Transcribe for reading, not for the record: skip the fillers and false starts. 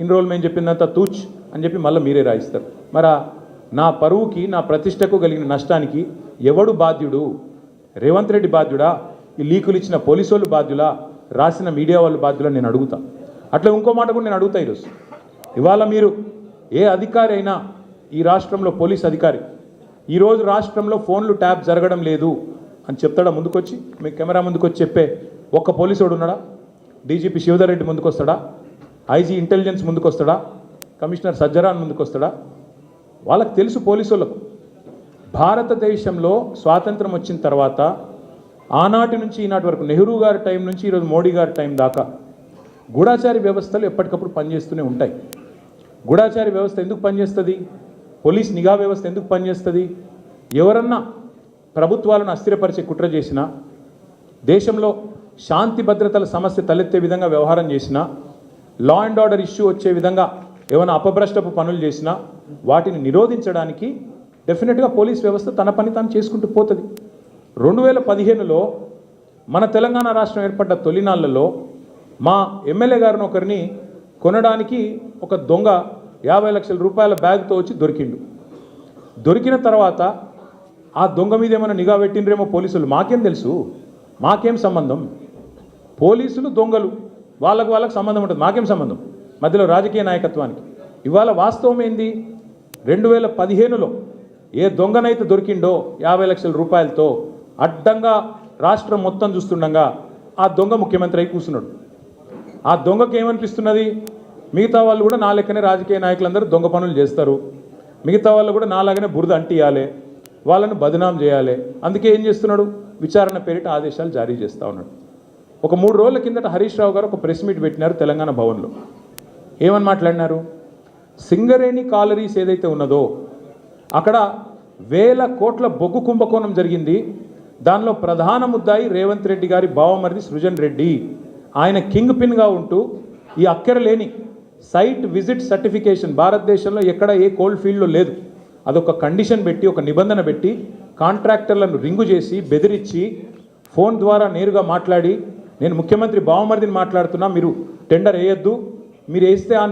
ఇన్ని రోజులు మేము చెప్పిందంతా తూచ్ అని చెప్పి మళ్ళీ మీరే రాయిస్తారు. మరి నా పరువుకి నా ప్రతిష్టకు కలిగిన నష్టానికి ఎవడు బాధ్యుడు? రేవంత్ రెడ్డి బాధ్యుడా? ఈ లీకులు ఇచ్చిన పోలీసు వాళ్ళు బాధ్యులా? రాసిన మీడియా వాళ్ళు బాధ్యులా? నేను అడుగుతా. అట్లా ఇంకో మాట కూడా నేను అడుగుతా. ఈరోజు ఇవాళ మీరు ఏ అధికారి అయినా ఈ రాష్ట్రంలో పోలీస్ అధికారి ఈరోజు రాష్ట్రంలో ఫోన్లు ట్యాప్ జరగడం లేదు అని చెప్తాడా? ముందుకొచ్చి మీ కెమెరా ముందుకొచ్చి చెప్పే ఒక్క పోలీసుడు ఉన్నాడా? డీజీపీ శివధర్ రెడ్డి ముందుకు వస్తాడా? ఐజీ ఇంటెలిజెన్స్ ముందుకు వస్తాడా? కమిషనర్ సజ్జరాన్ ముందుకు వస్తాడా? వాళ్ళకి తెలుసు పోలీసు వాళ్ళకు. భారతదేశంలో స్వాతంత్రం వచ్చిన తర్వాత ఆనాటి నుంచి ఈనాటి వరకు నెహ్రూ గారి టైం నుంచి ఈరోజు మోడీ గారి టైం దాకా గూఢాచారి వ్యవస్థలు ఎప్పటికప్పుడు పనిచేస్తూనే ఉంటాయి. గూఢాచారి వ్యవస్థ ఎందుకు పనిచేస్తుంది? పోలీస్ నిఘా వ్యవస్థ ఎందుకు పనిచేస్తుంది? ఎవరన్నా ప్రభుత్వాలను అస్థిరపరిచే కుట్ర చేసినా, దేశంలో శాంతి భద్రతల సమస్య తలెత్తే విధంగా వ్యవహారం చేసినా, లా అండ్ ఆర్డర్ ఇష్యూ వచ్చే విధంగా ఏమైనా అపభ్రష్టపు పనులు చేసినా వాటిని నిరోధించడానికి డెఫినెట్గా పోలీస్ వ్యవస్థ తన పని తాను చేసుకుంటూ పోతుంది. 2015లో మన తెలంగాణ రాష్ట్రం ఏర్పడ్డ తొలినాళ్లలో మా ఎమ్మెల్యే గారిని ఒకరిని కొనడానికి ఒక దొంగ 50 లక్షల రూపాయల బ్యాగ్తో వచ్చి దొరికిండు. దొరికిన తర్వాత ఆ దొంగ మీద ఏమైనా నిఘా పెట్టిండ్రేమో పోలీసులు. మాకేం తెలుసు? మాకేం సంబంధం? పోలీసులు దొంగలు, వాళ్ళకు సంబంధం ఉంటుంది. మాకేం సంబంధం మధ్యలో రాజకీయ నాయకత్వానికి? ఇవాళ వాస్తవం ఏంది? 2015లో ఏ దొంగనైతే దొరికిండో 50 లక్షల రూపాయలతో అడ్డంగా రాష్ట్రం మొత్తం చూస్తుండగా ఆ దొంగ ముఖ్యమంత్రి అయి కూర్చున్నాడు. ఆ దొంగకి ఏమనిపిస్తున్నది? మిగతా వాళ్ళు కూడా నా లెక్కనే రాజకీయ నాయకులందరూ దొంగ పనులు చేస్తారు, మిగతా వాళ్ళు కూడా నాలాగానే బురద అంటియాలి, వాళ్ళను బదనాం చేయాలి. అందుకే ఏం చేస్తున్నాడు? విచారణ పేరిట ఆదేశాలు జారీ చేస్తూ ఉన్నాడు. ఒక 3 రోజుల కిందట హరీష్ రావు గారు ఒక ప్రెస్ మీట్ పెట్టినారు తెలంగాణ భవన్లో. ఏమని మాట్లాడినారు? సింగరేణి కాలరీస్ ఏదైతే ఉన్నదో అక్కడ 1000 కోట్ల బొగ్గు కుంభకోణం జరిగింది. దానిలో ప్రధాన ముద్దాయి రేవంత్ రెడ్డి గారి బావమరిది సృజన్ రెడ్డి. ఆయన కింగ్ పిన్గా ఉంటూ ఈ అక్కరలేని సైట్ విజిట్ సర్టిఫికేషన్ భారతదేశంలో ఎక్కడ ఏ కోల్డ్ ఫీల్డ్లో లేదు. అదొక కండిషన్ పెట్టి, ఒక నిబంధన పెట్టి కాంట్రాక్టర్లను రింగు చేసి బెదిరించి ఫోన్ ద్వారా నేరుగా మాట్లాడి, నేను ముఖ్యమంత్రి బావమరిదిని మాట్లాడుతున్నా, మీరు టెండర్ వేయొద్దు, మీరు వేస్తే